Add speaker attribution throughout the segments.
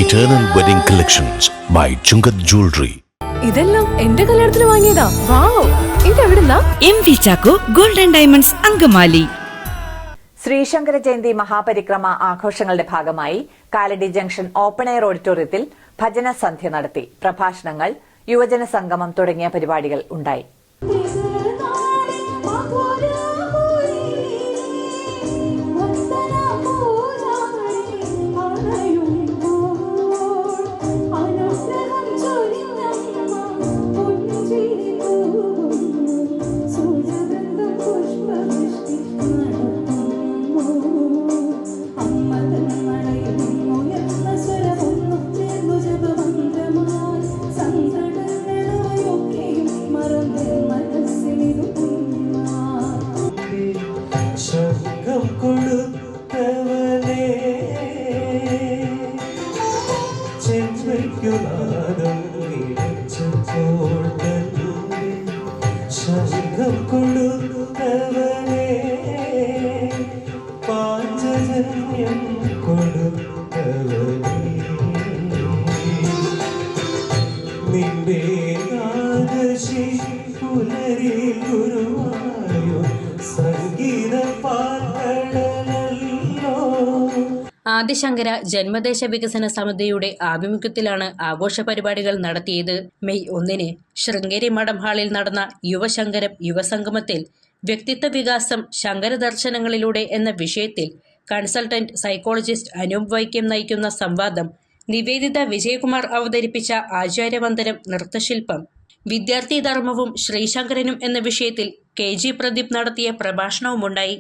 Speaker 1: Eternal Wedding Collections by Chungat Jewelry.
Speaker 2: ഇതെല്ലാം എന്റെ കല്യാണത്തിന് വാങ്ങിയതാ. വാവ്, ഇതെവിടുന്നാ?
Speaker 3: MV Chacko Gold and Diamonds Angamaly.
Speaker 4: Sree Sankara Jayanti മഹാപരിക്രമ ആഘോഷങ്ങളുടെ ഭാഗമായി കാലടി ജംഗ്ഷൻ ഓപ്പൺ എയർ ഓഡിറ്റോറിയത്തിൽ ഭജന സന്ധ്യ നടത്തി. പ്രഭാഷണങ്ങൾ, യുവജന സംഗമം തുടങ്ങിയ പരിപാടികൾ ഉണ്ടായി.
Speaker 5: ആദിശങ്കര ജന്മദേശ വികസന സമിതിയുടെ ആഭിമുഖ്യത്തിലാണ് ആഘോഷ പരിപാടികൾ നടത്തിയത്. മെയ് 1 ശൃംഗേരി മഠം ഹാളിൽ നടന്ന യുവശങ്കരം യുവസംഗമത്തിൽ വ്യക്തിത്വ വികാസം ശങ്കര ദർശനങ്ങളിലൂടെ എന്ന വിഷയത്തിൽ കൺസൾട്ടന്റ് സൈക്കോളജിസ്റ്റ് അനൂപ് വൈക്കം നയിക്കുന്ന സംവാദം, നിവേദിത വിജയകുമാർ അവതരിപ്പിച്ച ആചാര്യവന്ദനം നൃത്തശില്പം, വിദ്യാർത്ഥി ധർമ്മവും ശ്രീശങ്കരനും എന്ന വിഷയത്തിൽ KG പ്രദീപ് നടത്തിയ പ്രഭാഷണവുമുണ്ടായി.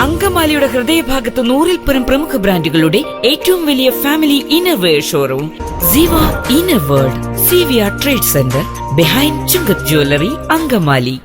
Speaker 3: അങ്കമാലിയുടെ ഹൃദയഭാഗത്ത് 100-ൽ പ്രമുഖ ബ്രാൻഡുകളുടെ ഏറ്റവും വലിയ family innerwear showroom Siva inner world, CVR trade centre, behind Chungath jewellery, Angamaly.